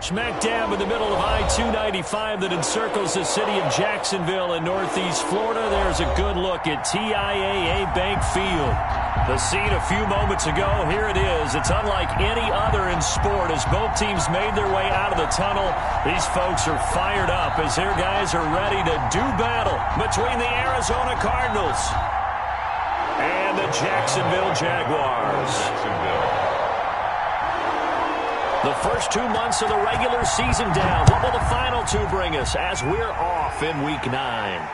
Smack dab in the middle of I-295 that encircles the city of Jacksonville in northeast Florida. There's a good look at TIAA Bank Field. The scene a few moments ago, here it is. It's unlike any other in sport as both teams made their way out of the tunnel. These folks are fired up as their guys are ready to do battle between the Arizona Cardinals and the Jacksonville Jaguars. The first 2 months of the regular season down. What will the final two bring us as we're off in Week 9?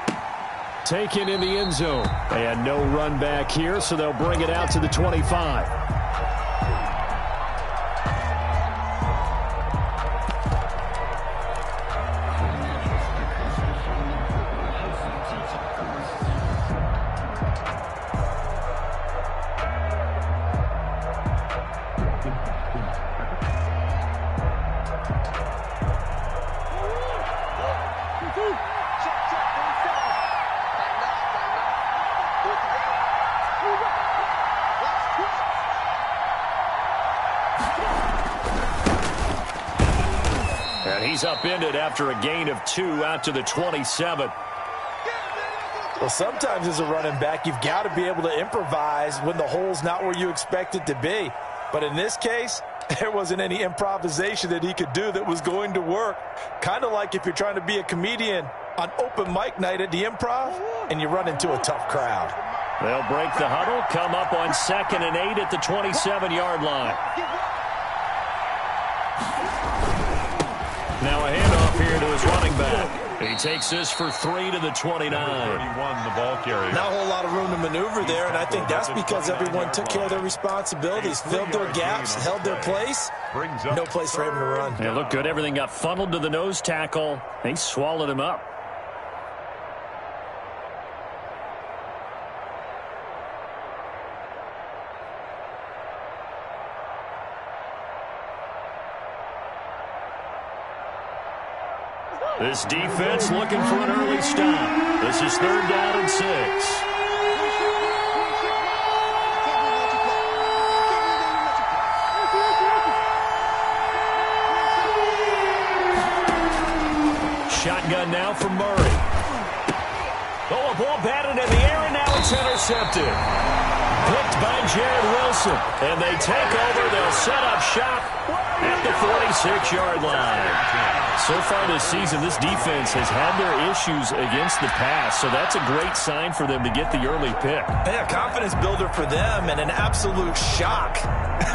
Taken in the end zone. And no run back here, so they'll bring it out to the 25. He's upended after a gain of 2 out to the 27. Well, sometimes as a running back, you've got to be able to improvise when the hole's not where you expect it to be. But in this case, there wasn't any improvisation that he could do that was going to work. Kind of like if you're trying to be a comedian on open mic night at the Improv and you run into a tough crowd. They'll break the huddle, come up on 2nd and 8 at the 27-yard line. Now a handoff here to his running back. He takes this for 3 to the 29. 31, the ball carrier. Not a whole lot of room to maneuver there, and I think that's because everyone took care of their responsibilities, filled their gaps, held their place. No place for him to run. It looked good. Everything got funneled to the nose tackle. They swallowed him up. This defense looking for an early stop. This is 3rd down and 6. Shotgun now for Murray. Oh, a ball batted in the air, and now it's intercepted. Picked by Jared Wilson. And they take over. They'll set up shop at the 46-yard line. So far this season, this defense has had their issues against the pass, so that's a great sign for them to get the early pick. Yeah, confidence builder for them and an absolute shock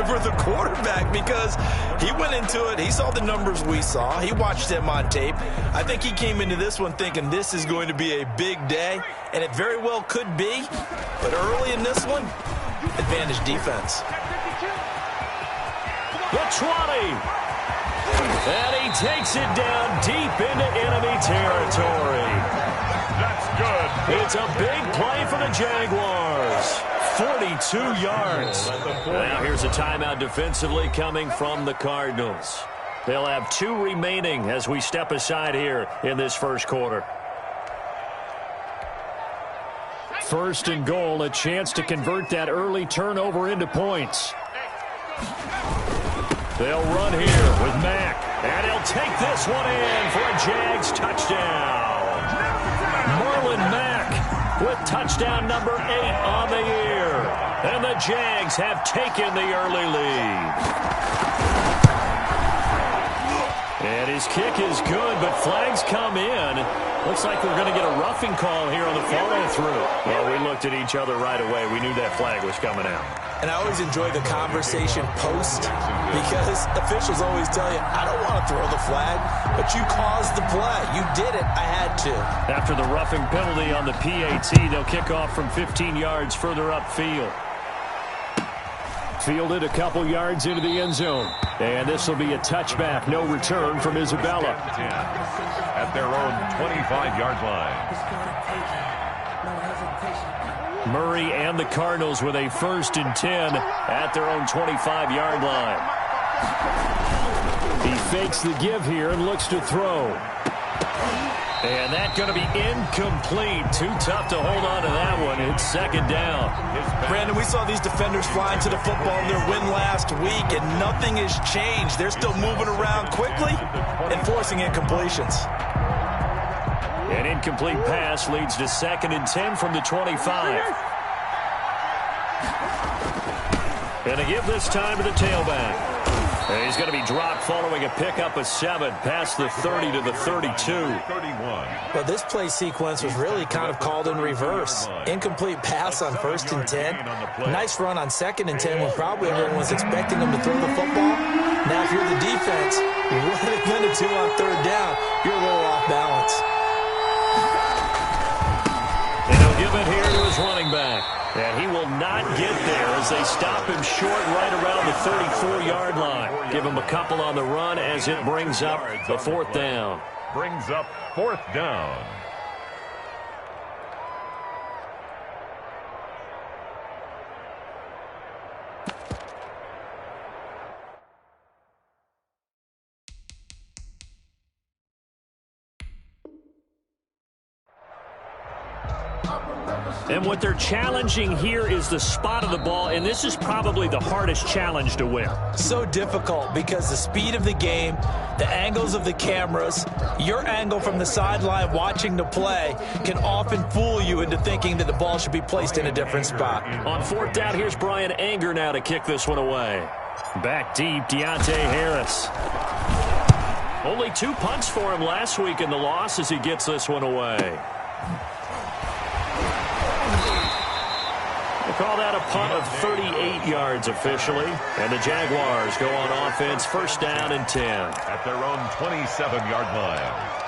for the quarterback because he went into it. He saw the numbers we saw. He watched them on tape. I think he came into this one thinking this is going to be a big day, and it very well could be. But early in this one, advantage defense. The 20. And he takes it down deep into enemy territory. That's good. It's a big play for the Jaguars. 42 yards. Now here's a timeout defensively coming from the Cardinals. They'll have 2 remaining as we step aside here in this first quarter. 1st and goal, a chance to convert that early turnover into points. They'll run here with Mack, and he'll take this one in for a Jags touchdown. Marlon Mack with touchdown number 8 on the year. And the Jags have taken the early lead. And his kick is good, but flags come in. Looks like we're going to get a roughing call here on the follow-through. Well, we looked at each other right away. We knew that flag was coming out. And I always enjoy the conversation post because officials always tell you, I don't want to throw the flag, but you caused the play. You did it. I had to. After the roughing penalty on the PAT, they'll kick off from 15 yards further upfield. Fielded a couple yards into the end zone. And this will be a touchback. No return from Isabella. At their own 25-yard line. Murray and the Cardinals with a 1st and 10 at their own 25-yard line. He fakes the give here and looks to throw. And that's going to be incomplete. Too tough to hold on to that one. It's second down. Brandon, we saw these defenders flying to the football in their win last week, and nothing has changed. They're still moving around quickly and forcing incompletions. An incomplete pass leads to 2nd and 10 from the 25. And to give this time to the tailback. And he's going to be dropped following a pickup of 7 past the 30 to the 32. Well, this play sequence was really kind of called in reverse. Incomplete pass on 1st and 10. Nice run on 2nd and 10 when probably everyone was expecting him to throw the football. Now, if you're the defense, what are they going to do on 3rd down? You're a little off balance. And he'll give it here to his running back. And he will not get there as they stop him short right around the 34-yard line. Give him a couple on the run as it brings up the 4th down. Brings up 4th down. And what they're challenging here is the spot of the ball, and this is probably the hardest challenge to win. So difficult because the speed of the game, the angles of the cameras, your angle from the sideline watching the play can often fool you into thinking that the ball should be placed in a different spot. On 4th down, here's Brian Anger now to kick this one away. Back deep, Deontay Harris. Only 2 punts for him last week in the loss as he gets this one away. Call that a punt of 38 yards officially. And the Jaguars go on offense, 1st down and 10. At their own 27-yard line.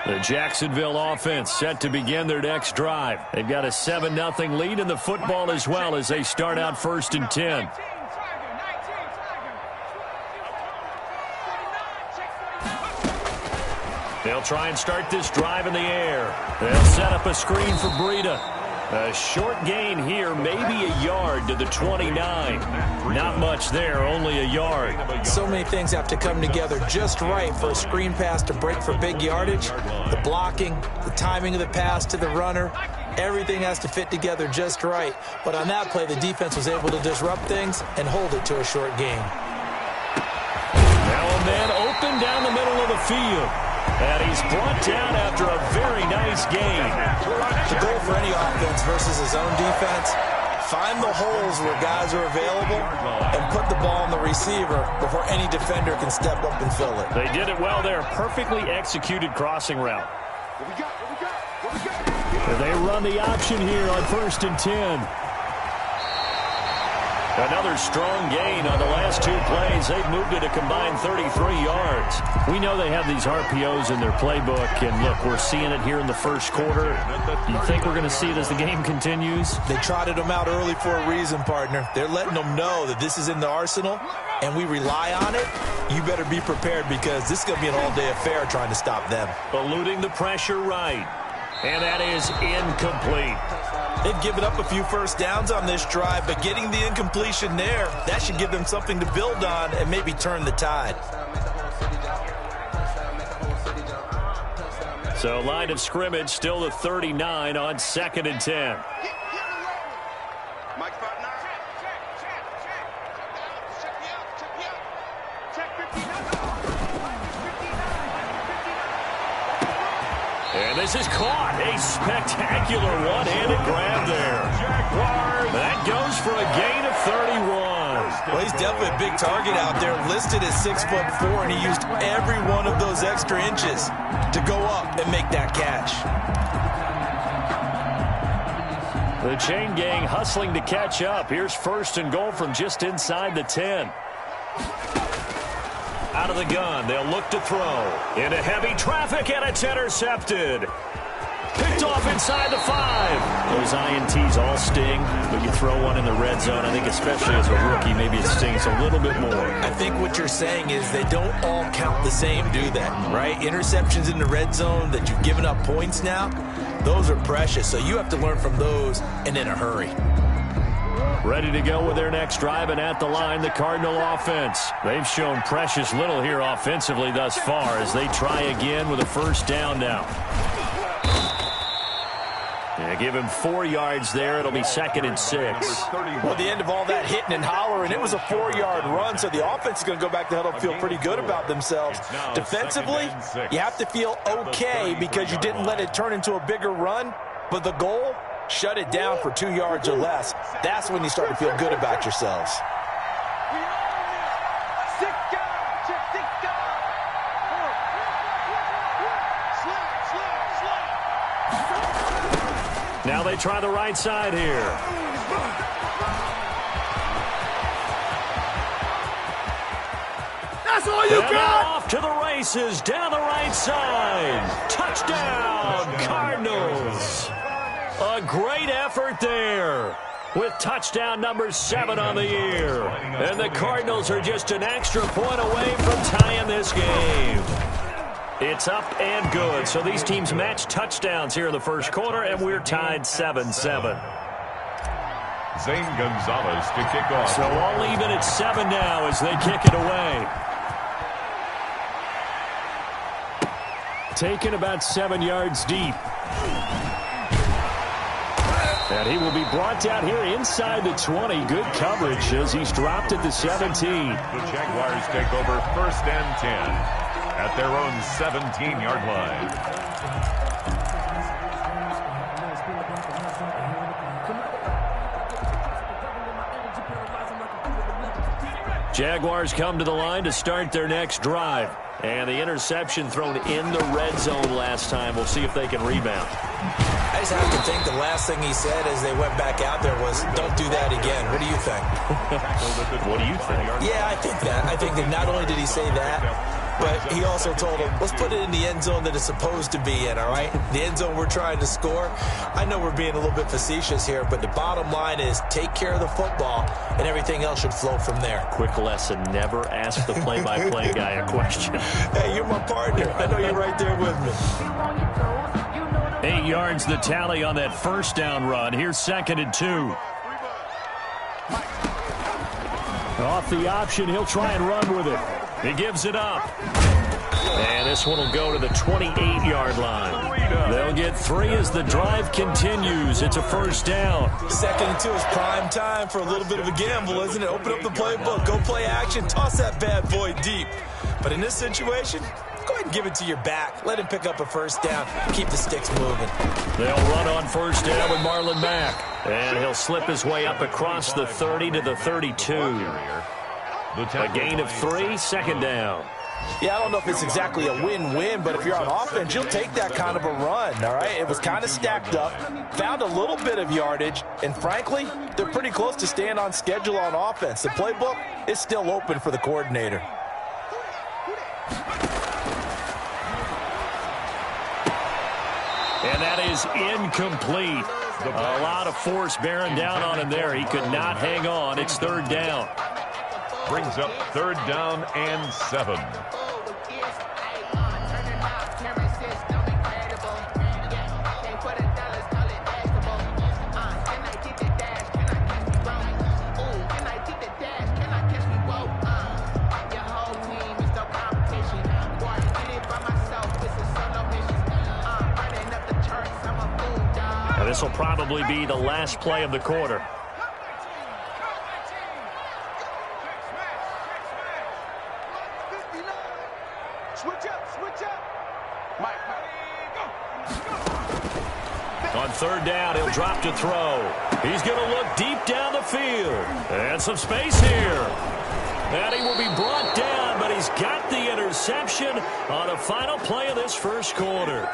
The Jacksonville offense set to begin their next drive. They've got a 7-0 lead in the football as well as they start out 1st and 10. They'll try and start this drive in the air. They'll set up a screen for Breida. A short gain here, maybe a yard to the 29. Not much there, only a yard. So many things have to come together just right for a screen pass to break for big yardage. The blocking, the timing of the pass to the runner, everything has to fit together just right. But on that play, the defense was able to disrupt things and hold it to a short gain. Now a man open down the middle of the field. And he's brought down after a very nice gain. The goal for any offense versus his own defense, find the holes where guys are available and put the ball on the receiver before any defender can step up and fill it. They did it well there. Perfectly executed crossing route. They run the option here on 1st and 10. Another strong gain on the last 2 plays. They've moved it a combined 33 yards. We know they have these RPOs in their playbook, and look, we're seeing it here in the 1st quarter. Do you think we're going to see it as the game continues? They trotted them out early for a reason, partner. They're letting them know that this is in the arsenal, and we rely on it. You better be prepared because this is going to be an all-day affair trying to stop them. Eluding the pressure right. And that is incomplete. They've given up a few 1st downs on this drive, but getting the incompletion there, that should give them something to build on and maybe turn the tide. So line of scrimmage still the 39 on 2nd and 10. And this is caught. A spectacular one-handed grab there. That goes for a gain of 31. Well, he's definitely a big target out there, listed at 6'4", and he used every one of those extra inches to go up and make that catch. The chain gang hustling to catch up. Here's 1st and goal from just inside the 10. Out of the gun, they'll look to throw. Into heavy traffic, and it's intercepted. Picked off inside the 5. Those INTs all sting, but you throw one in the red zone. I think especially as a rookie, maybe it stings a little bit more. I think what you're saying is they don't all count the same, do they? Right? Interceptions in the red zone that you've given up points now, those are precious. So you have to learn from those and in a hurry. Ready to go with their next drive, and at the line, the Cardinal offense. They've shown precious little here offensively thus far as they try again with a first down now. Yeah, give him 4 yards there. It'll be 2nd and 6. Well, at the end of all that hitting and hollering, it was a 4-yard run, so the offense is going to go back to huddle and feel pretty good about themselves. Defensively, you have to feel okay because you didn't let it turn into a bigger run, but the goal, shut it down for 2 yards or less. That's when you start to feel good about yourselves. Now they try the right side here. That's all you got! Off to the races, down the right side. Touchdown, Cardinals. A great effort there with touchdown number 7 on the year. And the Cardinals are just an extra point away from tying this game. It's up and good. So these teams match touchdowns here in the first quarter, and we're tied 7-7. Zane Gonzalez to kick off. So all even at 7 now as they kick it away. Taken about 7 yards deep. And he will be brought down here inside the 20. Good coverage as he's dropped at the 17. The Jaguars take over 1st and 10 at their own 17-yard line. Jaguars come to the line to start their next drive. And the interception thrown in the red zone last time. We'll see if they can rebound. I just have to think the last thing he said as they went back out there was, don't do that again. What do you think? What do you think? Yeah, I think that. I think that not only did he say that, but he also told him, let's put it in the end zone that it's supposed to be in, all right? The end zone we're trying to score. I know we're being a little bit facetious here, but the bottom line is take care of the football, and everything else should flow from there. Quick lesson, never ask the play-by-play guy a question. Hey, you're my partner. I know you're right there with me. 8 yards the tally on that first down run. Here's 2nd and 2. Off the option, he'll try and run with it. He gives it up. And this one will go to the 28-yard line. They'll get 3 as the drive continues. It's a first down. 2nd and 2 is prime time for a little bit of a gamble, isn't it? Open up the playbook, go play action, toss that bad boy deep. But in this situation, go ahead and give it to your back. Let him pick up a first down. Keep the sticks moving. They'll run on first down with Marlon Mack. And he'll slip his way up across the 30 to the 32. A gain of 3, 2nd down. Yeah, I don't know if it's exactly a win-win, but if you're on offense, you'll take that kind of a run, all right? It was kind of stacked up, found a little bit of yardage, and frankly, they're pretty close to staying on schedule on offense. The playbook is still open for the coordinator. And that is incomplete. A lot of force bearing down on him there. He could not hang on. It's 3rd down. Brings up 3rd down and 7. And this will probably be the last play of the quarter. On 3rd down, he'll drop to throw. He's going to look deep down the field. And some space here. And he will be brought down, but he's got the interception on a final play of this first quarter.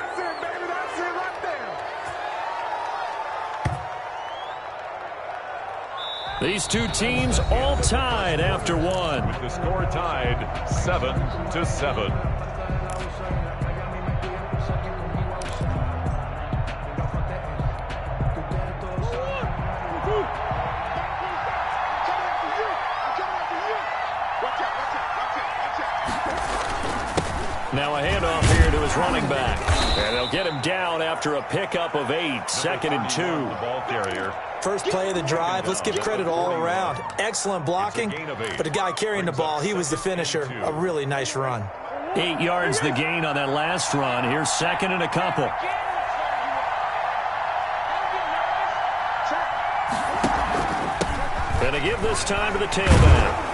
These two teams all tied after one. With the score tied 7-7. Now a handoff here to his running back. And they'll get him down after a pickup of 8, 2nd and 2. The ball carrier. First play of the drive, let's give credit all around. Excellent blocking, but the guy carrying the ball, he was the finisher. A really nice run. 8 yards the gain on that last run. Here's 2nd and a couple. And to give this time to the tailback.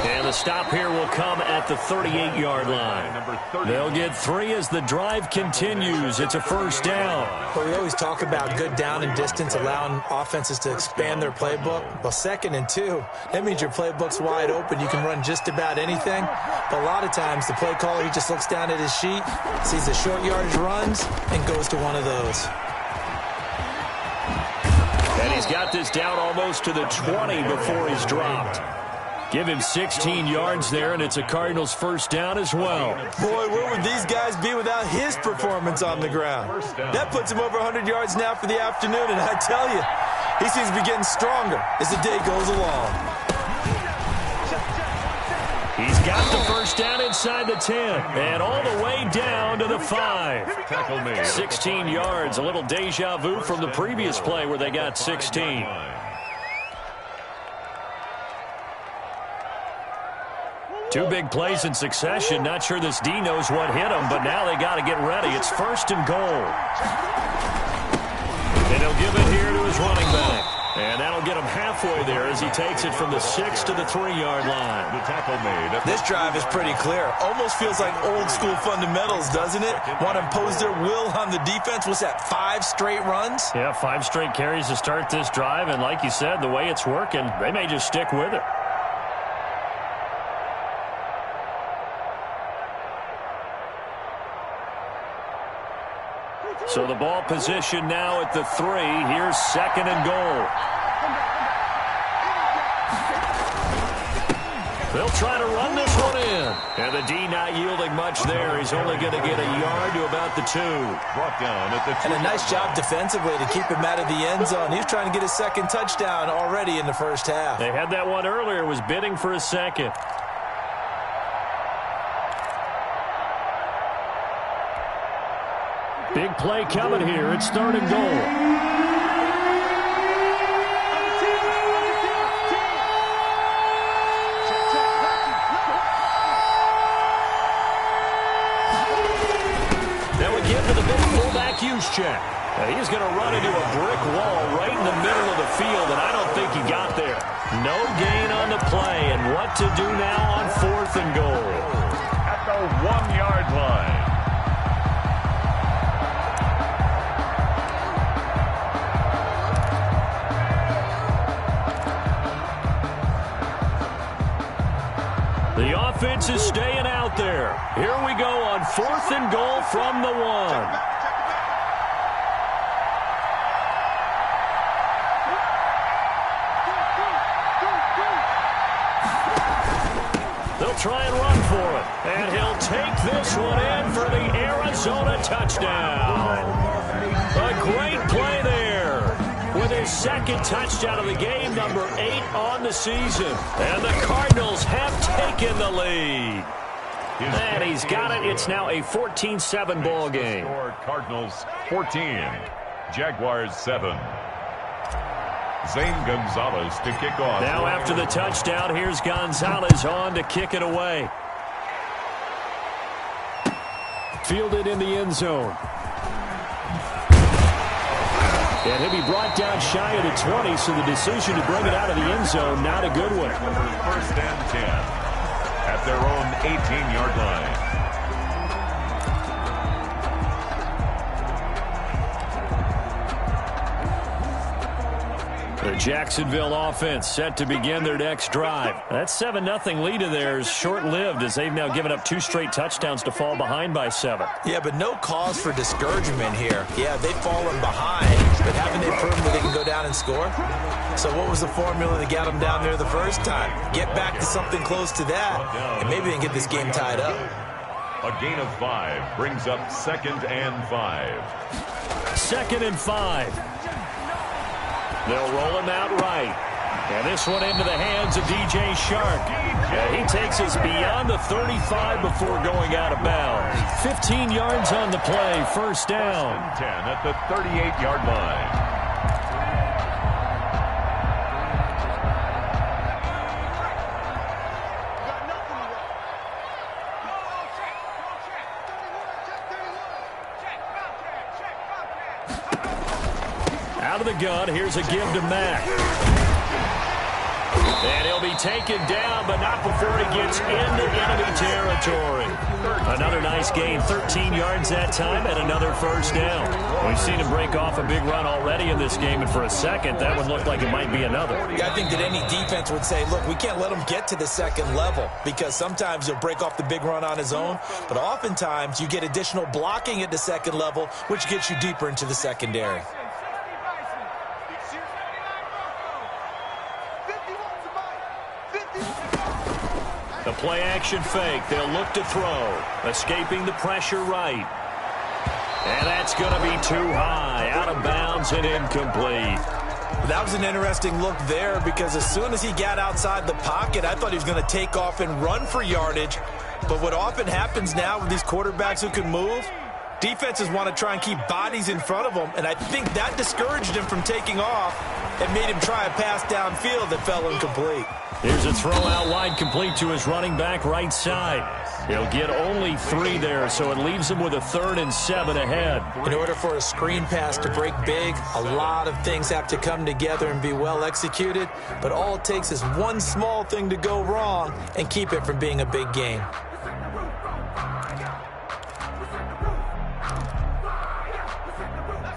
And the stop here will come at the 38-yard line. They'll get 3 as the drive continues. It's a first down. Well, we always talk about good down and distance, allowing offenses to expand their playbook. Well, 2nd and 2, that means your playbook's wide open. You can run just about anything. But a lot of times, the play caller, he just looks down at his sheet, sees the short yardage runs, and goes to one of those. And he's got this down almost to the 20 before he's dropped. Give him 16 yards there, and it's a Cardinals first down as well. Boy, where would these guys be without his performance on the ground? That puts him over 100 yards now for the afternoon, and I tell you, he seems to be getting stronger as the day goes along. He's got the first down inside the 10, and all the way down to the 5. 16 yards, a little deja vu from the previous play where they got 16. Two big plays in succession. Not sure this D knows what hit him, but now they got to get ready. It's 1st and goal. And he'll give it here to his running back. And that'll get him halfway there as he takes it from the 6 to the 3-yard line. The tackle made. This drive is pretty clear. Almost feels like old school fundamentals, doesn't it? Want to impose their will on the defense. What's that, 5 straight runs? Yeah, 5 straight carries to start this drive. And like you said, the way it's working, they may just stick with it. So the ball position now at the 3. Here's 2nd and goal. They'll try to run this one in. And the D not yielding much there. He's only going to get a yard to about the 2. Brought down at the 2. And a nice job defensively to keep him out of the end zone. He's trying to get his 2nd touchdown already in the first half. They had that one earlier, was bidding for a 2nd. Big play coming here. It's 3rd and goal. That would give to the big fullback use check. He's going to run into a brick wall right in the middle of the field, and I don't think he got there. No gain on the play, and what to do now on 4th and goal? At the 1-yard line. The offense is staying out there. Here we go on 4th and goal from the 1. They'll try and run for it. And he'll take this one in for the Arizona touchdown. A great play there. With his 2nd touchdown of the game, number 8 on the season. And the Cardinals have taken the lead. And he's got it. It's now a 14-7 ball game. Cardinals 14, Jaguars 7. Zane Gonzalez to kick off. Now after the touchdown, here's Gonzalez on to kick it away. Fielded in the end zone. And he'll be brought down shy of the 20, so the decision to bring it out of the end zone, not a good one. 1st and 10 at their own 18-yard line. The Jacksonville offense set to begin their next drive. That 7-0 lead of theirs short-lived as they've now given up 2 straight touchdowns to fall behind by 7. Yeah, but no cause for discouragement here. Yeah, they've fallen behind, but haven't they proven that they can go down and score? So what was the formula that got them down there the first time? Get back to something close to that, and maybe they can get this game tied up. A gain of 5 brings up 2nd and 5. 2nd and 5. They'll roll him out right. And this one into the hands of DJ Shark. And he takes us beyond the 35 before going out of bounds. 15 yards on the play, first down. 10 at the 38-yard line. Out of the gun, here's a give to Mack. And he'll be taken down, but not before he gets into enemy territory. Another nice gain, 13 yards that time, and another first down. We've seen him break off a big run already in this game, and for a second, that one looked like it might be another. I think that any defense would say, look, we can't let him get to the second level, because sometimes he'll break off the big run on his own, but oftentimes you get additional blocking at the second level, which gets you deeper into the secondary. The play-action fake. They'll look to throw. Escaping the pressure right. And that's going to be too high. Out of bounds and incomplete. That was an interesting look there because as soon as he got outside the pocket, I thought he was going to take off and run for yardage. But what often happens now with these quarterbacks who can move, defenses want to try and keep bodies in front of them, and I think that discouraged him from taking off and made him try a pass downfield that fell incomplete. Here's a throw out wide, complete to his running back right side. He'll get only 3 there, so it leaves him with a 3rd and 7 ahead. In order for a screen pass to break big, a lot of things have to come together and be well executed, but all it takes is one small thing to go wrong and keep it from being a big game.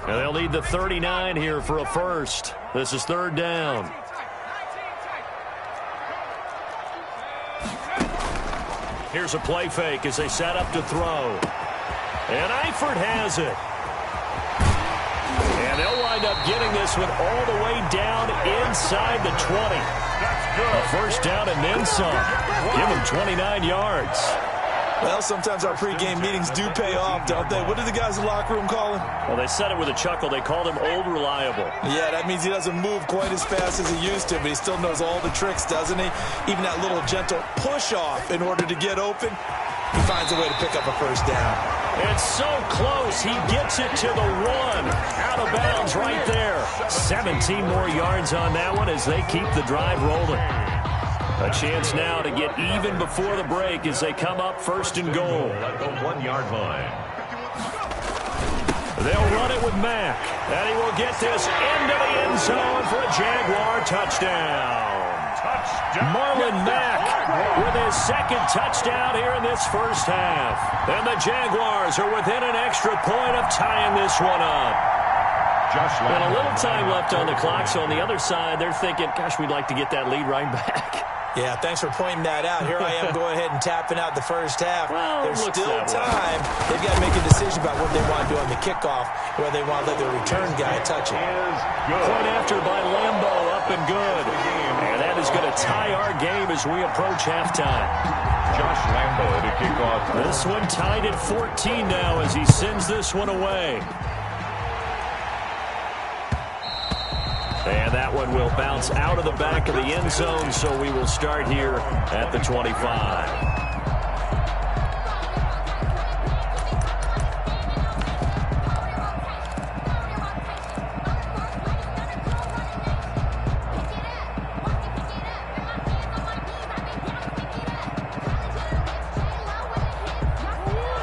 And they'll need the 39 here for a first. This is 3rd down. Here's a play fake as they set up to throw. And Eifert has it. And they'll wind up getting this one all the way down inside the 20. A first down and then some. Give them 29 yards. Well, sometimes our pregame meetings do pay off, don't they? What do the guys in the locker room call him? Well, they said it with a chuckle. They called him Old Reliable. Yeah, that means he doesn't move quite as fast as he used to, but he still knows all the tricks, doesn't he? Even that little gentle push-off in order to get open, he finds a way to pick up a first down. It's so close. He gets it to the 1. Out of bounds right there. 17 more yards on that one as they keep the drive rolling. A chance now to get even before the break as they come up 1st and goal. At the 1-yard line. They'll run it with Mack. And he will get this into the end zone for a Jaguar touchdown. Marlon Mack with his 2nd touchdown here in this first half. And the Jaguars are within an extra point of tying this one up. And a little time left on the clock, so on the other side, they're thinking, gosh, we'd like to get that lead right back. Yeah, thanks for pointing that out. Here I am going ahead and tapping out the first half. Well, there's still time. They've got to make a decision about what they want to do on the kickoff, whether they want to let their return guy touch it. Point after by Lambo, up and good. And that is going to tie our game as we approach halftime. Josh Lambo to kick off. This one tied at 14 now as he sends this one away. And that one will bounce out of the back of the end zone, so we will start here at the 25.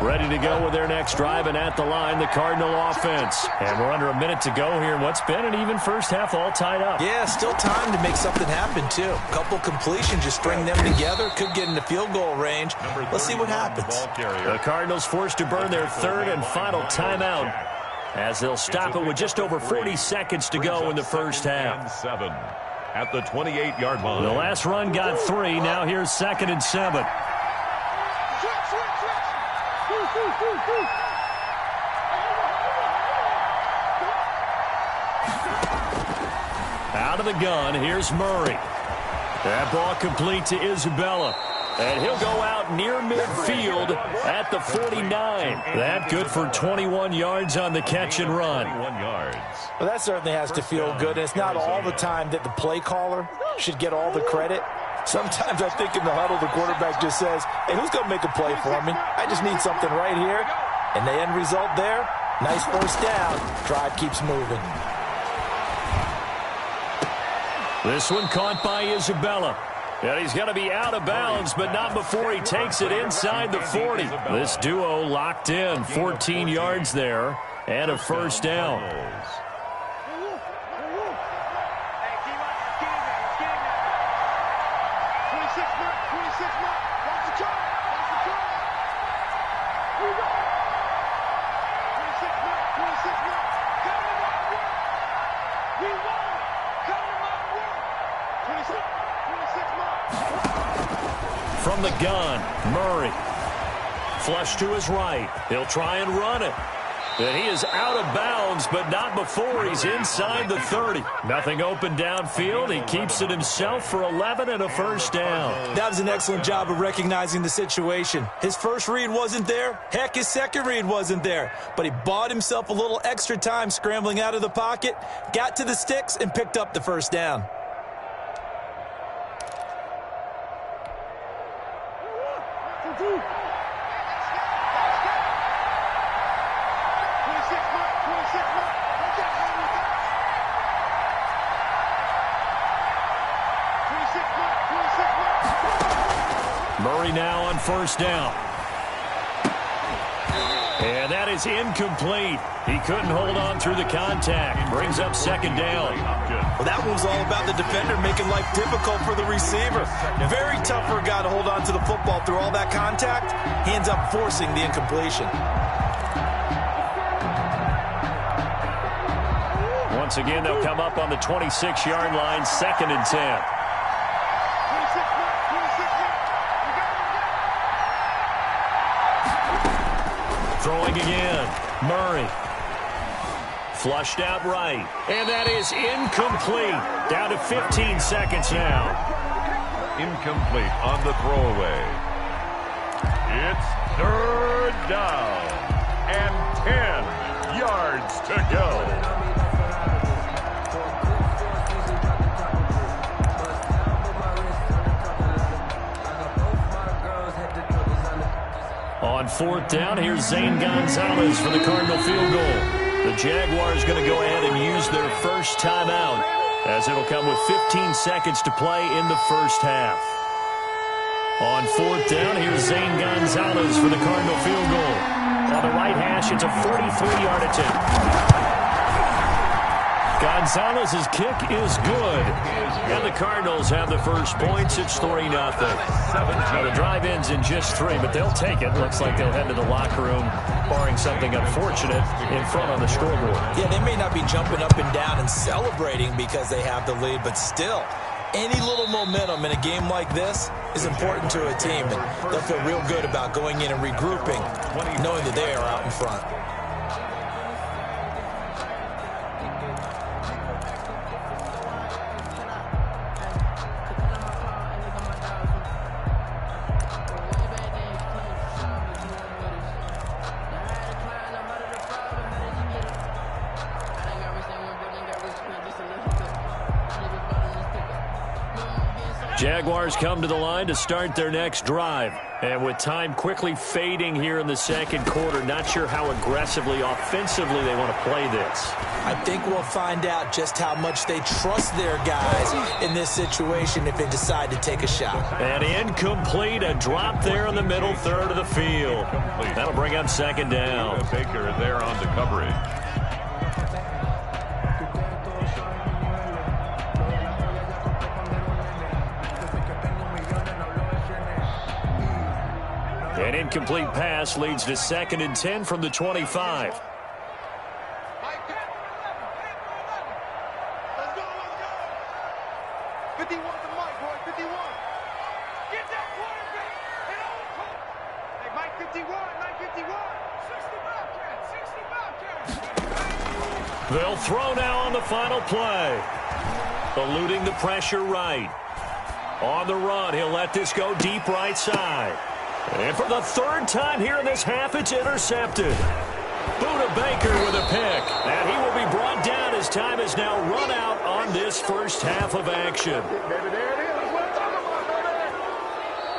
Ready to go with their next drive, and at the line, the Cardinal offense. And we're under a minute to go here in what's been an even first half, all tied up. Yeah, still time to make something happen, too. A couple completions, just string them together. Could get into field goal range. Let's see what happens. The Cardinals forced to burn their 3rd and final timeout as they'll stop it with just over 40 seconds to go in the first half. 7 at the 28-yard line. The last run got 3. Now here's 2nd and 7. Out of the gun, here's Murray. That ball complete to Isabella. And he'll go out near midfield at the 49. That good for 21 yards on the catch and run. 21 yards. Well, that certainly has to feel good. And it's not all the time that the play caller should get all the credit. Sometimes I think in the huddle, the quarterback just says, hey, who's going to make a play for me? I just need something right here. And the end result there, nice first down. Drive keeps moving. This one caught by Isabella. And he's going to be out of bounds, but not before he takes it inside the 40. This duo locked in, 14 yards there, and a first down. From the gun, Murray. Flush to his right. He'll try and run it. And he is out of bounds, but not before he's inside the 30. Nothing open downfield. He keeps it himself for 11 and a first down. That was an excellent job of recognizing the situation. His first read wasn't there. Heck, his second read wasn't there. But he bought himself a little extra time scrambling out of the pocket, got to the sticks, and picked up the first down. Murray now on first down. And that is incomplete. He couldn't hold on through the contact. Brings up second down. Well, that one's all about the defender making life difficult for the receiver. Very tough for a guy to hold on to the football through all that contact. He ends up forcing the incompletion. Once again, they'll come up on the 26-yard line, 2nd and 10. Throwing again, Murray. Flushed out right, and that is incomplete. Down to 15 seconds now. Incomplete on the throwaway. It's 3rd down and 10 yards to go. On 4th down, here's Zane Gonzalez for the Cardinal field goal. The Jaguars going to go ahead and use their first timeout, as it'll come with 15 seconds to play in the first half. On 4th down, here's Zane Gonzalez for the Cardinal field goal. On the right hash, it's a 43-yard attempt. Gonzalez's kick is good. And the Cardinals have the first points. It's 3-0. Now the drive ends in just 3, but they'll take it. Looks like they'll head to the locker room, barring something unfortunate, in front on the scoreboard. Yeah, they may not be jumping up and down and celebrating because they have the lead, but still, any little momentum in a game like this is important to a team, and they'll feel real good about going in and regrouping, knowing that they are out in front. Jaguars come to the line to start their next drive. And with time quickly fading here in the second quarter, not sure how aggressively, offensively they want to play this. I think we'll find out just how much they trust their guys in this situation if they decide to take a shot. And incomplete, a drop there in the middle third of the field. That'll bring up second down. Baker there on the coverage. An incomplete pass leads to 2nd and 10 from the 25. Let's go. Let's go. 51 to Mike, boy. 51. Get that quarterback. Hey, Mike 51. Mike 51. 60 Bobcats. 60 Bobcats. They'll throw now on the final play. Eluding the pressure right. On the run, he'll let this go deep right side. And for the third time here in this half, it's intercepted. Buda Baker with a pick. And he will be brought down as time is now run out on this first half of action.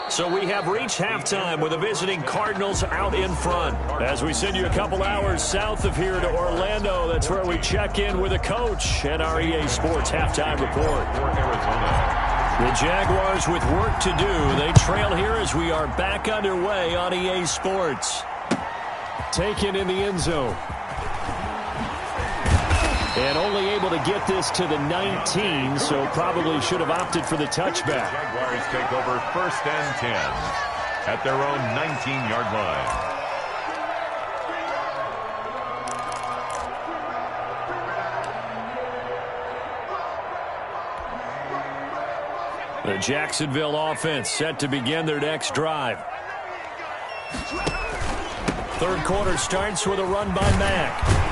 So we have reached halftime with the visiting Cardinals out in front. As we send you a couple hours south of here to Orlando, that's where we check in with a coach at our EA Sports Halftime Report. The Jaguars with work to do. They trail here as we are back underway on EA Sports. Taken in the end zone. And only able to get this to the 19, so probably should have opted for the touchback. Jaguars take over 1st and 10 at their own 19-yard line. The Jacksonville offense set to begin their next drive. Third quarter starts with a run by Mack.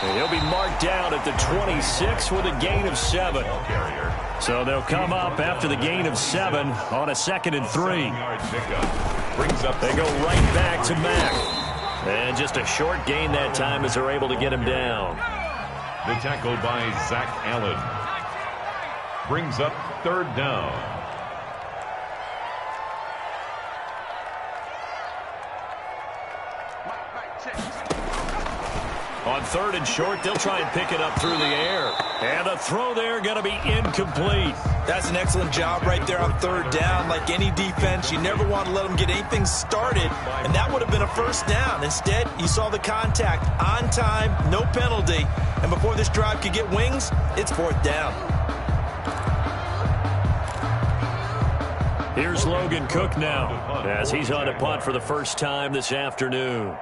And he'll be marked down at the 26 with a gain of 7. So they'll come up after the gain of 7 on a 2nd and 3. They go right back to Mack. And just a short gain that time as they're able to get him down. The tackle by Zach Allen brings up 3rd down. On 3rd and short, they'll try and pick it up through the air. And the throw there going to be incomplete. That's an excellent job right there on 3rd down. Like any defense, you never want to let them get anything started, and that would have been a 1st down. Instead, you saw the contact on time, no penalty, and before this drive could get wings, it's 4th down. Here's Logan Cook now as he's on a punt for the first time this afternoon.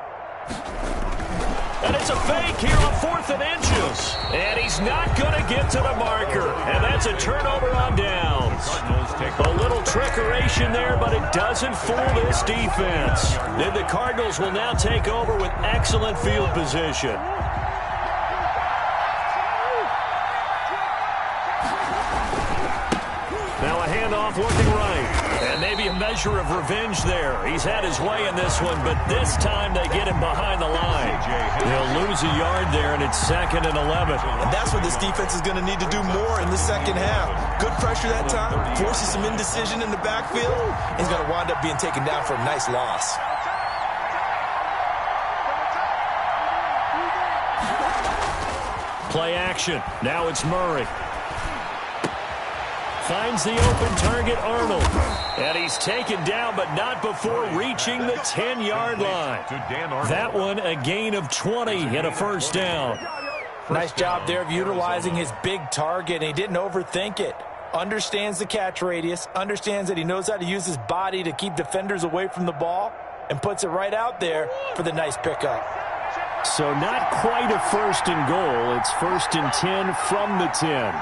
And it's a fake here on 4th and inches. And he's not going to get to the marker. And that's a turnover on downs. A little trickeration there, but it doesn't fool this defense. Then the Cardinals will now take over with excellent field position. Now a handoff looking right. And maybe a measure of revenge there. He's had his way in this one, but this time they get him behind the line. He'll lose a yard there, and it's 2nd and 11. And that's what this defense is going to need to do more in the second half. Good pressure that time, forces some indecision in the backfield. He's going to wind up being taken down for a nice loss. Play action. Now it's Murray. Finds the open target, Arnold. And he's taken down, but not before reaching the 10-yard line. That one, a gain of 20 and a 1st down. Nice job there of utilizing his big target, and he didn't overthink it. Understands the catch radius, understands that he knows how to use his body to keep defenders away from the ball, and puts it right out there for the nice pickup. So not quite a 1st and goal. It's 1st and 10 from the 10.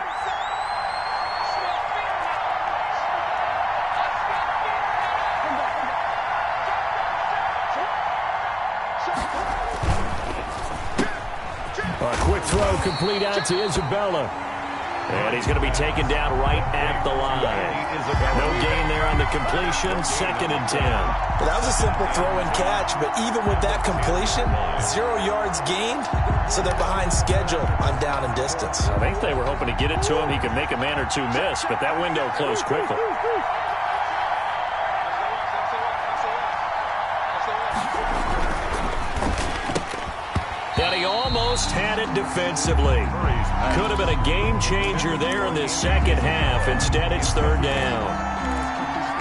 Throw complete out to Isabella. And he's going to be taken down right at the line. No gain there on the completion. 2nd and 10. Well, that was a simple throw and catch, but even with that completion, 0 yards gained, so they're behind schedule on down and distance. I think they were hoping to get it to him. He could make a man or two miss, but that window closed quickly. Had it defensively. Could have been a game changer there in this second half. Instead, it's 3rd down.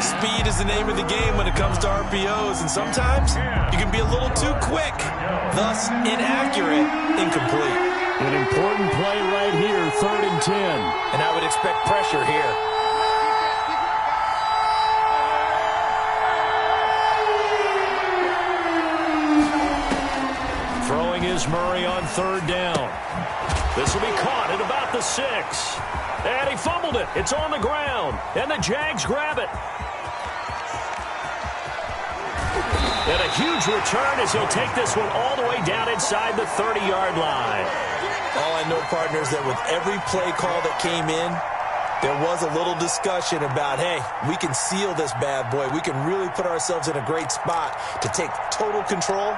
Speed is the name of the game when it comes to RPOs, and sometimes you can be a little too quick, thus inaccurate, incomplete. An important play right here, 3rd and 10. And I would expect pressure here. Is Murray on 3rd down. This will be caught at about the 6. And he fumbled it. It's on the ground. And the Jags grab it. And a huge return as he'll take this one all the way down inside the 30-yard line. All I know, partners, that with every play call that came in, There was a little discussion about, hey, we can seal this bad boy. We can really put ourselves in a great spot to take total control,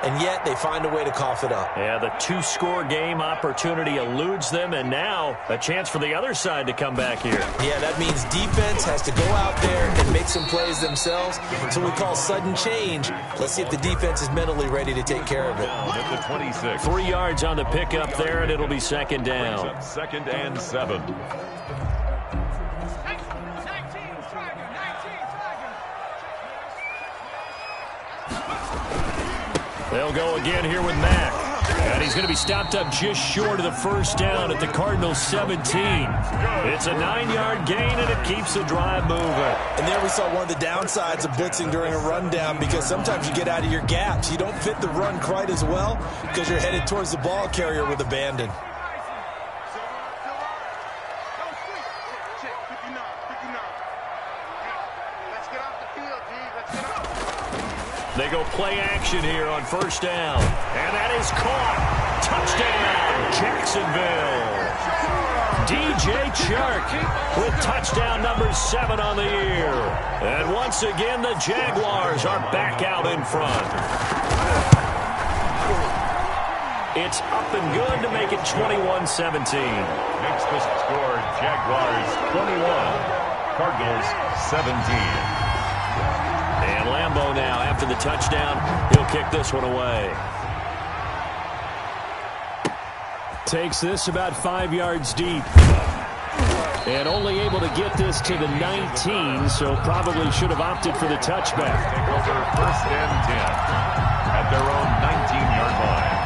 and yet they find a way to cough it up. Yeah, the two-score game opportunity eludes them, and now a chance for the other side to come back here. Yeah, that means defense has to go out there and make some plays themselves. So we call sudden change. Let's see if the defense is mentally ready to take care of it. At the 26. 3 yards on the pickup there, and it'll be second down. Second and 7. They'll go again here with Mack. And he's going to be stopped up just short of the first down at the Cardinals' 17. It's a 9-yard gain, and it keeps the drive moving. And there we saw one of the downsides of blitzing during a rundown, because sometimes you get out of your gaps. You don't fit the run quite as well because you're headed towards the ball carrier with abandon. They go play action here on first down. And that is caught. Touchdown, Jacksonville. DJ Shark with touchdown number 7 on the year. And once again, the Jaguars are back out in front. It's up and good to make it 21-17. Makes the score Jaguars 21, Cardinals 17. And Lambeau now, after the touchdown, he'll kick this one away. Takes this about 5 yards deep. And only able to get this to the 19, so probably should have opted for the touchback. Take over first and 10 at their own 19-yard line.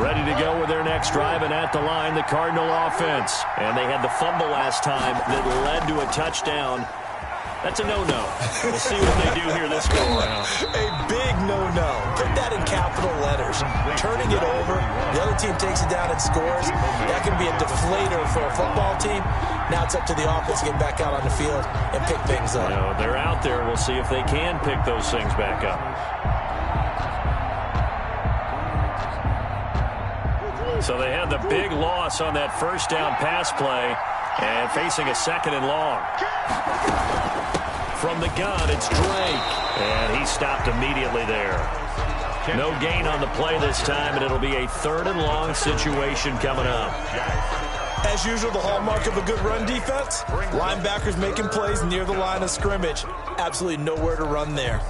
Ready to go with their next drive, and at the line, the Cardinal offense. And they had the fumble last time that led to a touchdown. That's a no-no. We'll see what they do here this go-around. A big no-no. Put that in capital letters. Turning it over, the other team takes it down and scores. That can be a deflator for a football team. Now it's up to the offense to get back out on the field and pick things up. You know, they're out there. We'll see if they can pick those things back up. So they had the big loss on that first down pass play, and facing a second and long. From the gun, it's Drake, and he stopped immediately there. No gain on the play this time, and it'll be a third and long situation coming up. As usual, the hallmark of a good run defense, linebackers making plays near the line of scrimmage. Absolutely nowhere to run there.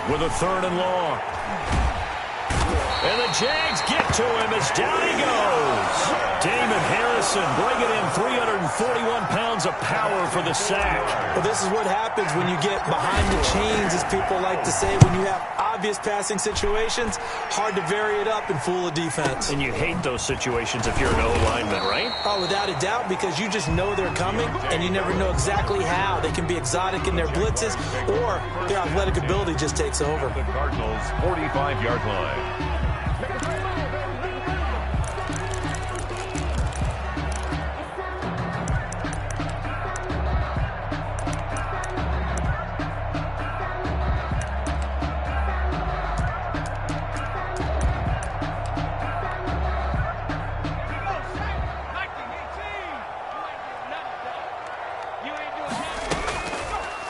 With a third and long. And the Jags get to him as down he goes. Damon Harrison bringing in 341 pounds of power for the sack. Well, this is what happens when you get behind the chains, as people like to say. When you have obvious passing situations, hard to vary it up and fool a defense. And you hate those situations if you're an O-lineman, right? Oh, without a doubt, because you just know they're coming, and you never know exactly how. They can be exotic in their blitzes, or their athletic ability just takes over. The Cardinals' 45-yard line.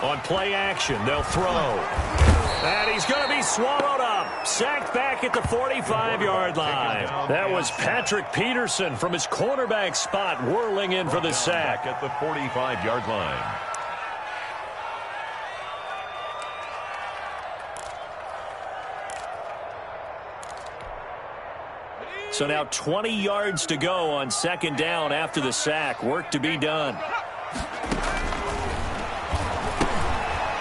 On play action, they'll throw. And he's going to be swallowed up. Sacked back at the 45-yard line. That was Patrick Peterson from his cornerback spot whirling in for the sack. At the 45-yard line. So now 20 yards to go on second down after the sack. Work to be done.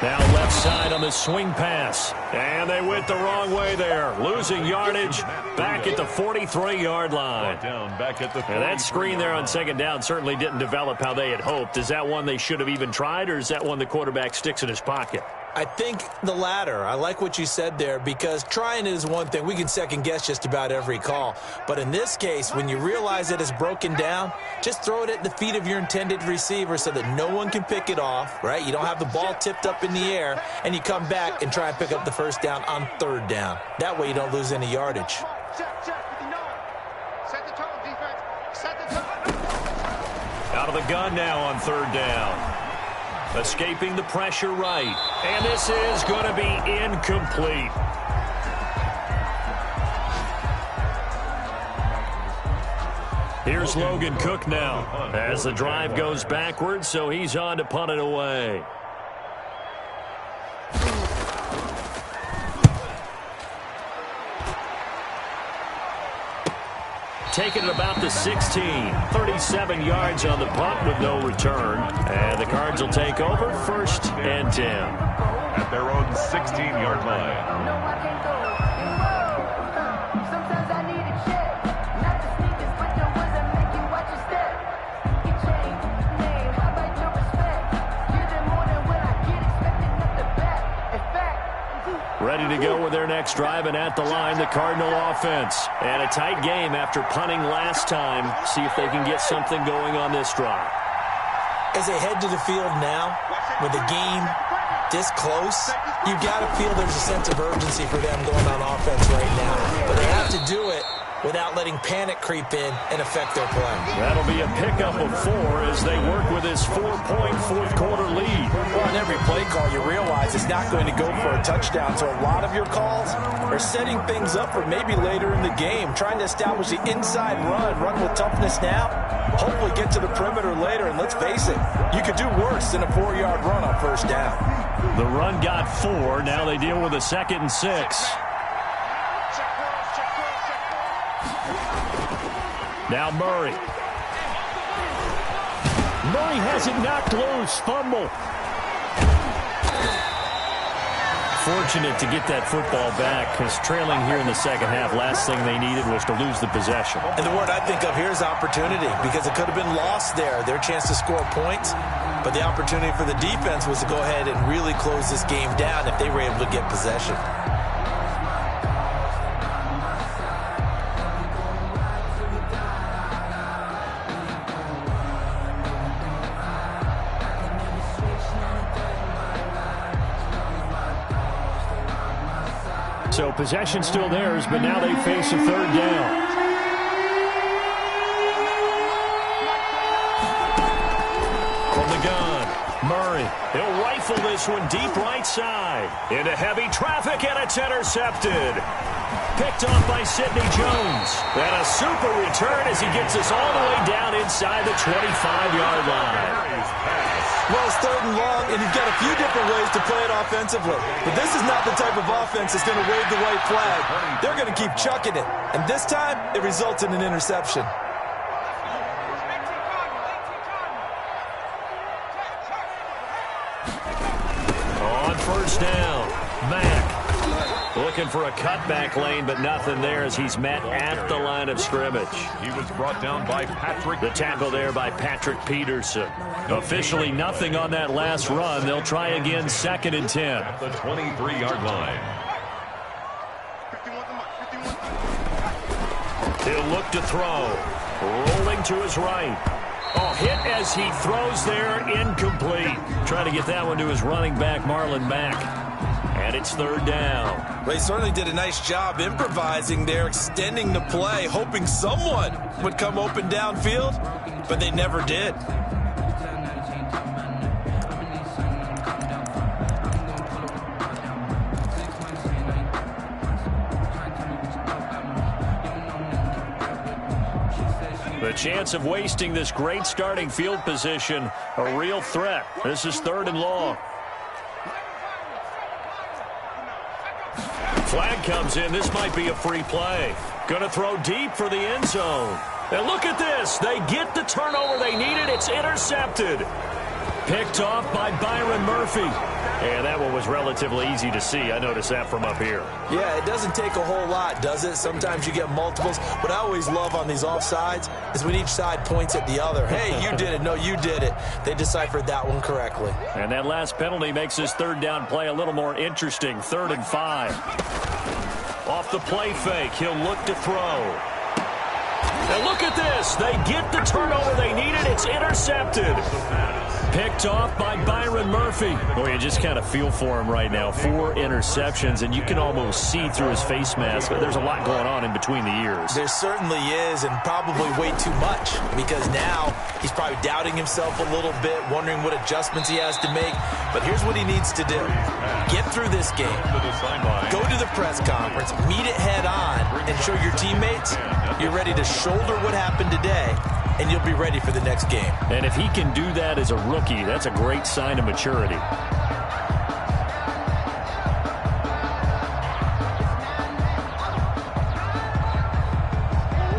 Now left side on the swing pass. And they went the wrong way there. Losing yardage back at the 43-yard line. Back at the and that screen there on second down certainly didn't develop how they had hoped. Is that one they should have even tried, or is that one the quarterback sticks in his pocket? I think the latter. I like what you said there, because trying is one thing. We can second guess just about every call. But in this case, when you realize that it's broken down, just throw it at the feet of your intended receiver so that no one can pick it off, right? You don't have the ball tipped up in the air, and you come back and try and pick up the first down on third down. That way you don't lose any yardage. Check, 59. Set the tone, defense. Set the tone. Out of the gun now on third down. Escaping the pressure right. And this is going to be incomplete. Here's Logan Cook now as the drive goes backwards, so he's on to punt it away. Taking it about the 16. 37 yards on the punt with no return. And the Cards will take over 1st and 10. At their own 16-yard line. No, I can't go. Sometimes I need a check. Not the sneakers, but the ones that make you watch your step. Get changed, name, how about your respect? You're the more than what I get, expecting up the back. In fact, Ready to go with their next drive, and at the line, the Cardinal offense. And a tight game after punting last time. See if they can get something going on this drive. As they head to the field now, with the game this close, you've got to feel there's a sense of urgency for them going on offense right now. But they have to do it without letting panic creep in and affect their play. That'll be a pickup of 4 as they work with this 4-point fourth-quarter lead. Well, on every play call, you realize it's not going to go for a touchdown, so a lot of your calls are setting things up for maybe later in the game, trying to establish the inside run with toughness now, hopefully get to the perimeter later, and let's face it, you could do worse than a 4-yard run on first down. The run got 4. Now they deal with a 2nd and 6. Now Murray. Murray has it knocked loose. Fumble. Fortunate to get that football back, because trailing here in the second half, last thing they needed was to lose the possession. And the word I think of here is opportunity, because it could have been lost there, their chance to score points. But the opportunity for the defense was to go ahead and really close this game down if they were able to get possession. So possession still theirs, but now they face a third down. From the gun, Murray. He'll rifle this one deep right side. Into heavy traffic, and it's intercepted. Picked off by Sidney Jones. And a super return as he gets us all the way down inside the 25-yard line. Well, it's 3rd and long, and you've got a few different ways to play it offensively. But this is not the type of offense that's going to wave the white flag. They're going to keep chucking it. And this time, it results in an interception. On first down, Mack looking for a cutback lane, but nothing there as he's met at the line of scrimmage. He was brought down by Patrick. The tackle there by Patrick Peterson. Officially nothing on that last run. They'll try again, 2nd and 10. At the 23-yard line. He'll look to throw. Rolling to his right. Oh, hit as he throws there, incomplete. Trying to get that one to his running back, Marlon Mack. And it's 3rd down. Well, he certainly did a nice job improvising there, extending the play, hoping someone would come open downfield, but they never did. The chance of wasting this great starting field position, a real threat. This is 3rd and long. Flag comes in. This might be a free play. Going to throw deep for the end zone. And look at this. They get the turnover they needed. It's intercepted. Picked off by Byron Murphy. And that one was relatively easy to see. I noticed that from up here. Yeah, it doesn't take a whole lot, does it? Sometimes you get multiples. What I always love on these offsides is when each side points at the other. Hey, you did it. No, you did it. They deciphered that one correctly. And that last penalty makes this third down play a little more interesting. 3rd and 5. Off the play fake, he'll look to throw. And look at this. They get the turnover they needed. It's intercepted. Picked off by Byron Murphy. Boy, you just kind of feel for him right now. 4 interceptions, and you can almost see through his face mask. There's a lot going on in between the ears. There certainly is, and probably way too much, because now he's probably doubting himself a little bit, wondering what adjustments he has to make. But here's what he needs to do. Get through this game. Go to the press conference, meet it head on, and show your teammates you're ready to shoulder what happened today, and you'll be ready for the next game. And if he can do that as a rookie, that's a great sign of maturity.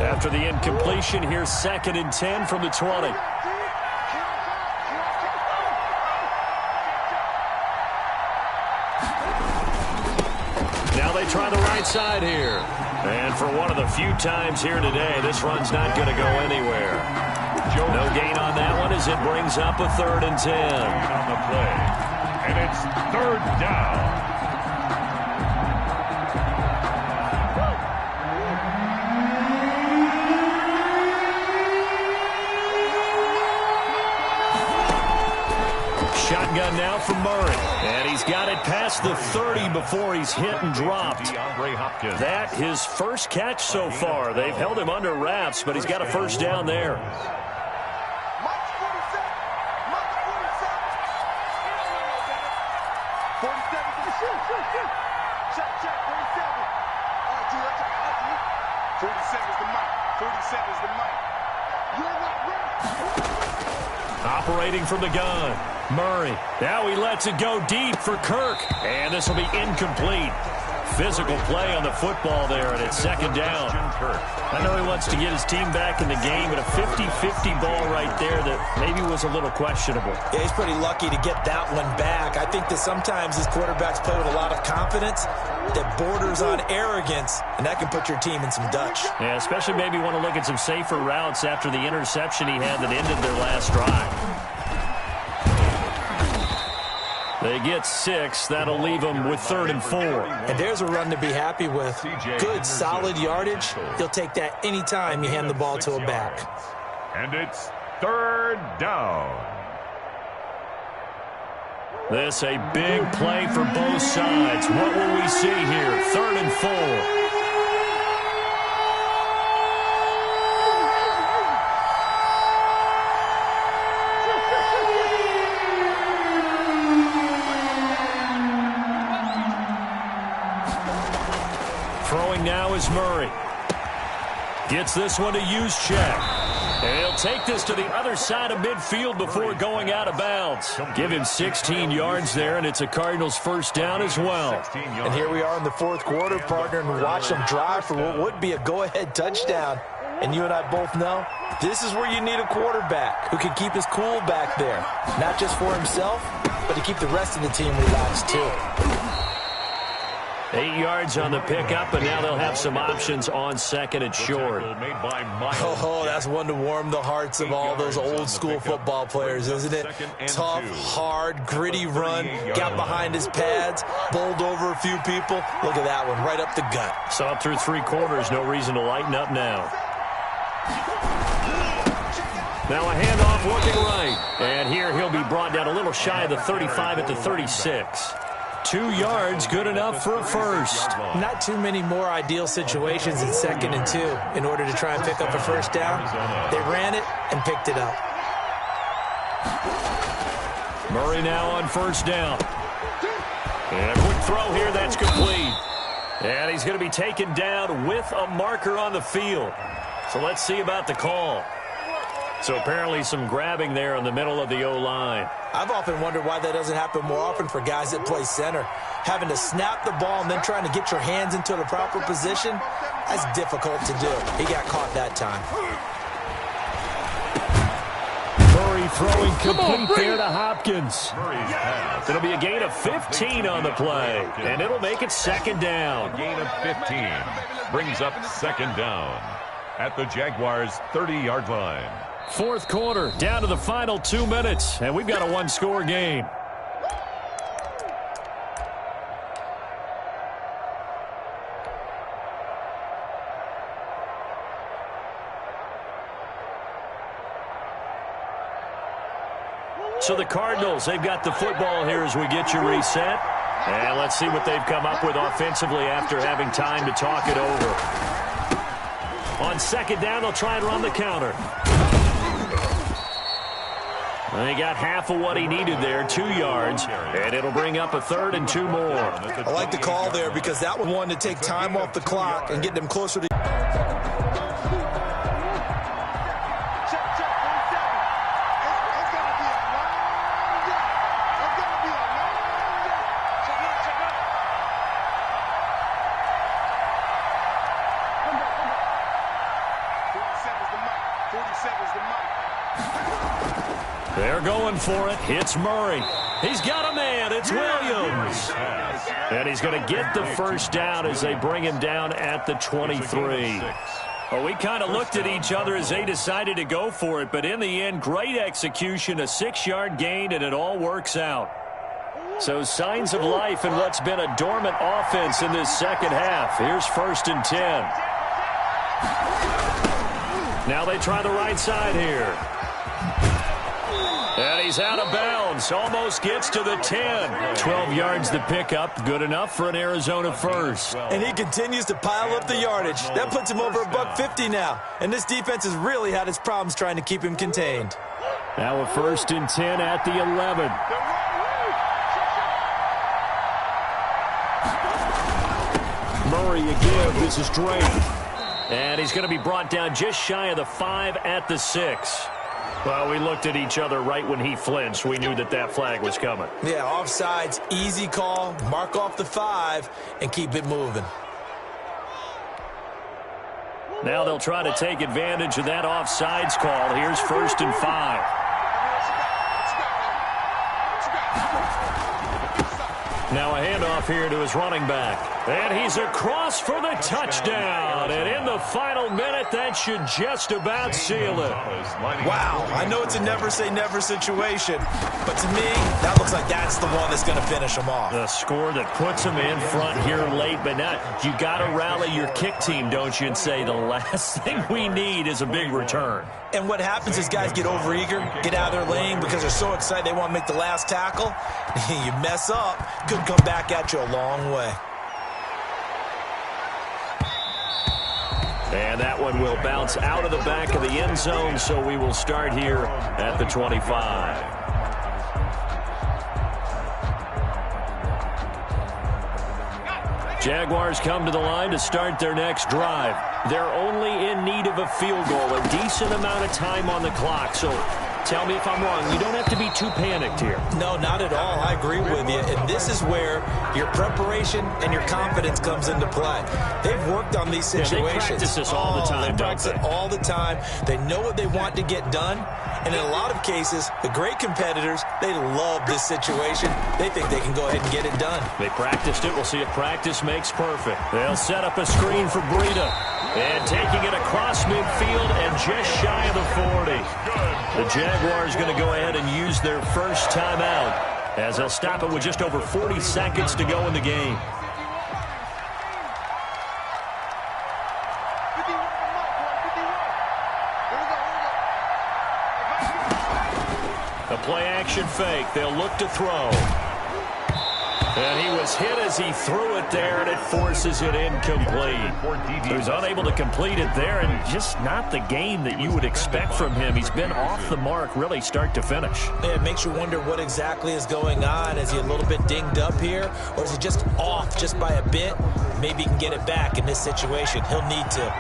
After the incompletion, here's 2nd and 10 from the 20. Now they try the right side here. And for one of the few times here today, this run's not going to go anywhere. No gain on that one as it brings up a 3rd and 10. On the play. And it's 3rd down. Shotgun now from Murray. And he's got it past the 30 before he's hit and dropped. That his first catch so far. They've held him under wraps, but he's got a first down there. Operating from the gun. Murray. Now he lets it go deep for Kirk. And this will be incomplete. Physical play on the football there, and it's 2nd down. I know he wants to get his team back in the game, but a 50-50 ball right there that maybe was a little questionable. Yeah, he's pretty lucky to get that one back. I think that sometimes these quarterbacks play with a lot of confidence that borders on arrogance, and that can put your team in some Dutch. Yeah, especially maybe want to look at some safer routes after the interception he had that ended their last drive. They get 6. That'll leave them with 3rd and 4. And there's a run to be happy with. Good, solid yardage. He'll take that any time you hand the ball to a back. And it's 3rd down. This a big play for both sides. What will we see here? 3rd and 4. Throwing now is Murray. Gets this one to Juszczyk. And he'll take this to the other side of midfield before going out of bounds. Give him 16 yards there, and it's a Cardinals first down as well. And here we are in the 4th quarter, partner, and watch them drive for what would be a go-ahead touchdown. And you and I both know this is where you need a quarterback who can keep his cool back there. Not just for himself, but to keep the rest of the team relaxed too. 8 yards on the pickup, and now they'll have some options on 2nd and short. Oh, that's one to warm the hearts of all those old-school football players, isn't it? Tough, hard, gritty run, got behind his pads, bowled over a few people. Look at that one, right up the gut. Saw it through 3 quarters, no reason to lighten up now. Now a handoff looking right. And here he'll be brought down a little shy of the 35 at the 36. 2 yards, good enough for a first. Not too many more ideal situations in 2nd and 2 in order to try and pick up a first down. They ran it and picked it up. Murray now on first down. And a quick throw here, that's complete. And he's going to be taken down with a marker on the field. So let's see about the call. So apparently some grabbing there in the middle of the O-line. I've often wondered why that doesn't happen more often for guys that play center. Having to snap the ball and then trying to get your hands into the proper position, that's difficult to do. He got caught that time. Murray throwing complete there to Hopkins. Murray's pass. It'll be a gain of 15 on the play, and it'll make it second down. Gain of 15 brings up second down at the Jaguars' 30-yard line. Fourth quarter, down to the final 2 minutes, and we've got a one-score game. So the Cardinals, they've got the football here as we get you reset. And let's see what they've come up with offensively after having time to talk it over. On second down, they'll try and run the counter. They got half of what he needed there, 2 yards, and it'll bring up a 3rd and 2 more. I like the call there because that one wanted to take time off the clock and get them closer to... They're going for it. It's Murray. He's got a man. It's Williams. And he's going to get the first down as they bring him down at the 23. Well, we kind of looked at each other as they decided to go for it, but in the end, great execution, a 6-yard gain, and it all works out. So signs of life in what's been a dormant offense in this second half. Here's 1st and 10. Now they try the right side here. And he's out of bounds. Almost gets to the 10. 12 yards the pickup. Good enough for an Arizona first. And he continues to pile up the yardage. That puts him over $150 now. And this defense has really had its problems trying to keep him contained. Now a 1st and 10 at the 11. Murray again. This is Drake. And he's going to be brought down just shy of the 5 at the 6. Well, we looked at each other right when he flinched. We knew that that flag was coming. Yeah, offsides, easy call. Mark off the 5 and keep it moving. Now they'll try to take advantage of that offsides call. Here's 1st and 5. Now a handoff here to his running back. And he's across for the touchdown. And in the final minute, that should just about seal it. Wow, I know it's a never-say-never situation, but to me, that looks like that's the one that's going to finish him off. The score that puts him in front here late, but now you got to rally your kick team, don't you, and say the last thing we need is a big return. And what happens is guys get overeager, get out of their lane because they're so excited they want to make the last tackle. You mess up, could come back at you a long way. And that one will bounce out of the back of the end zone, so we will start here at the 25. Jaguars come to the line to start their next drive. They're only in need of a field goal, a decent amount of time on the clock. So tell me if I'm wrong. You don't have to be too panicked here. No, not at all. I agree with you. And this is where your preparation and your confidence comes into play. They've worked on these situations. Yeah, they practice this all the time, They practice it all the time. They know what they want to get done. And in a lot of cases, the great competitors, they love this situation. They think they can go ahead and get it done. They practiced it. We'll see if practice makes perfect. They'll set up a screen for Breida. And taking it across midfield and just shy of the 40. The Jaguars going to go ahead and use their first timeout as they'll stop it with just over 40 seconds to go in the game. A play-action fake. They'll look to throw. And he was hit as he threw it there, and it forces it incomplete. He was unable to complete it there, and just not the game that you would expect from him. He's been off the mark really start to finish. Yeah, it makes you wonder what exactly is going on. Is he a little bit dinged up here, or is he just off just by a bit? Maybe he can get it back in this situation. He'll need to.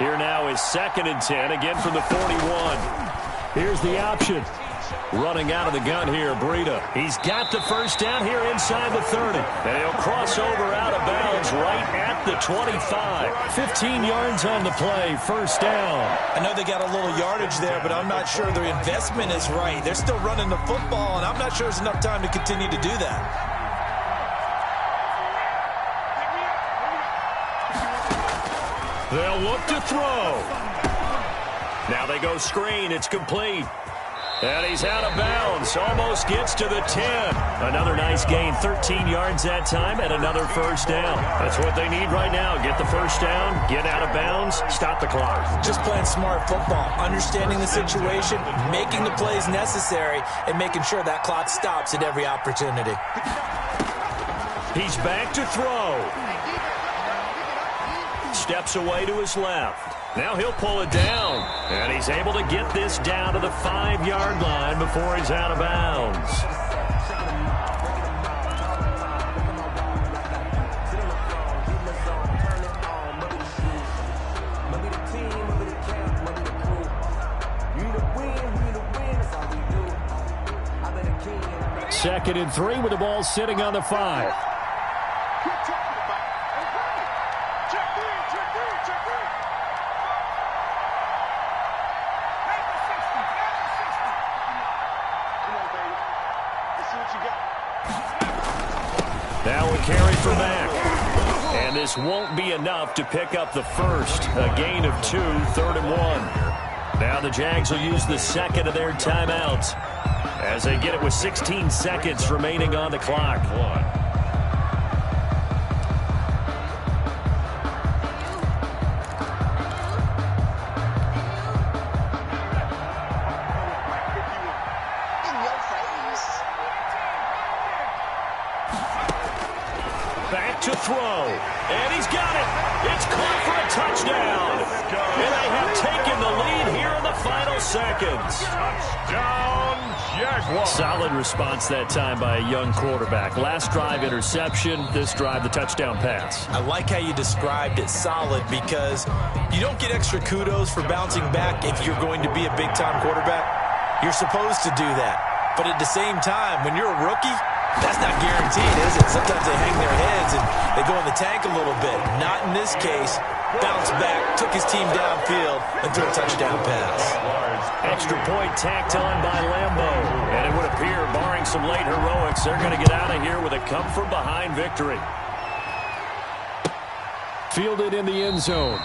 Here now is 2nd and 10, again from the 41. Here's the option. Running out of the gun here, Breida. He's got the first down here inside the 30. And he'll cross over out of bounds right at the 25. 15 yards on the play, first down. I know they got a little yardage there, but I'm not sure their investment is right. They're still running the football, and I'm not sure there's enough time to continue to do that. They'll look to throw. Now they go screen. It's complete. And he's out of bounds. Almost gets to the 10. Another nice gain. 13 yards that time and another first down. That's what they need right now. Get the first down, get out of bounds, stop the clock. Just playing smart football, understanding the situation, making the plays necessary, and making sure that clock stops at every opportunity. He's back to throw. Steps away to his left. Now he'll pull it down, and he's able to get this down to the 5-yard line before he's out of bounds. Second and 3 with the ball sitting on the 5. Now a carry for Mack. And this won't be enough to pick up the first. A gain of 2, 3rd and 1. Now the Jags will use the second of their timeouts as they get it with 16 seconds remaining on the clock. Back to throw. And he's got it. It's caught for a touchdown. And they have taken the lead here in the final seconds. Touchdown, Jaguars. Solid response that time by a young quarterback. Last drive interception. This drive the touchdown pass. I like how you described it, solid, because you don't get extra kudos for bouncing back if you're going to be a big-time quarterback. You're supposed to do that. But at the same time, when you're a rookie, that's not guaranteed, is it? Sometimes they hang their heads and they go in the tank a little bit. Not in this case. Bounced back, took his team downfield, and threw a touchdown pass. Extra point tacked on by Lambeau. And it would appear, barring some late heroics, they're going to get out of here with a come-from-behind victory. Fielded in the end zone.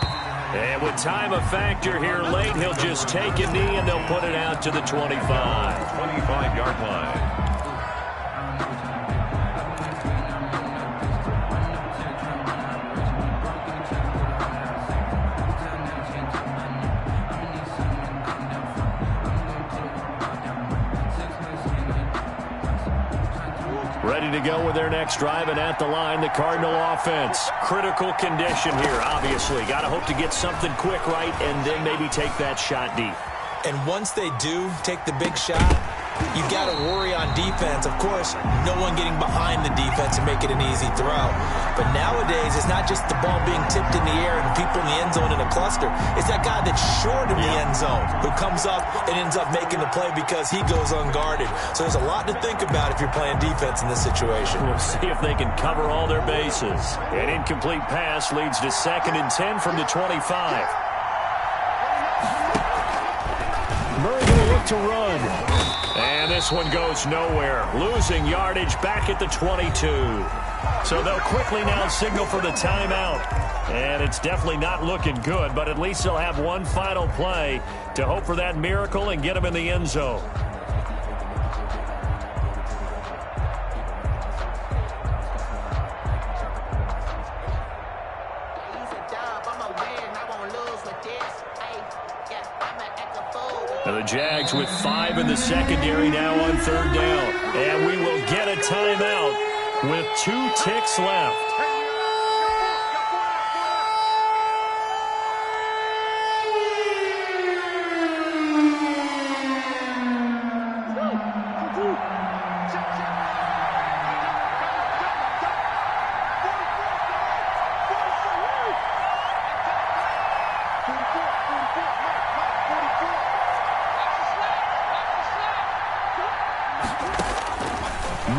And with time a factor here late, he'll just take a knee and they'll put it out to the 25. 25-yard line. Ready to go with their next drive, and at the line, the Cardinal offense. Critical condition here, obviously. Got to hope to get something quick right and then maybe take that shot deep. And once they do take the big shot, you got to worry on defense. Of course, no one getting behind the defense and make it an easy throw. But nowadays, it's not just the ball being tipped in the air and people in the end zone in a cluster. It's that guy that's short in the end zone who comes up and ends up making the play because he goes unguarded. So there's a lot to think about if you're playing defense in this situation. We'll see if they can cover all their bases. An incomplete pass leads to 2nd and 10 from the 25. Murray going to look to run. And this one goes nowhere. Losing yardage back at the 22. So they'll quickly now signal for the timeout. And it's definitely not looking good, but at least they'll have one final play to hope for that miracle and get them in the end zone. Now the Jags with 5 in the secondary now on 3rd down. And we will get a timeout with 2 ticks left.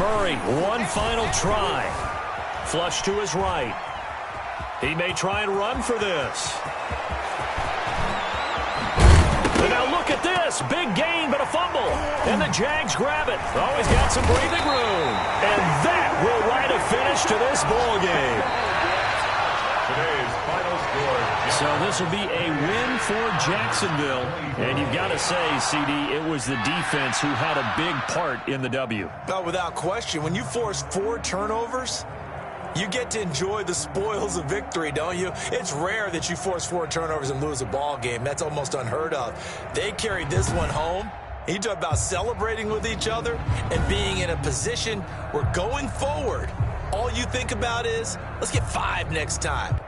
Murray, one final try. Flush to his right. He may try and run for this. And now look at this. Big gain, but a fumble. And the Jags grab it. Oh, he's got some breathing room. And that will write a finish to this ball game. Today's final score. So this will be a win for Jacksonville. And you've got to say, CD, it was the defense who had a big part in the W. No, without question. When you force 4 turnovers, you get to enjoy the spoils of victory, don't you? It's rare that you force 4 turnovers and lose a ball game. That's almost unheard of. They carried this one home. You talk about celebrating with each other and being in a position where going forward, all you think about is, let's get 5 next time.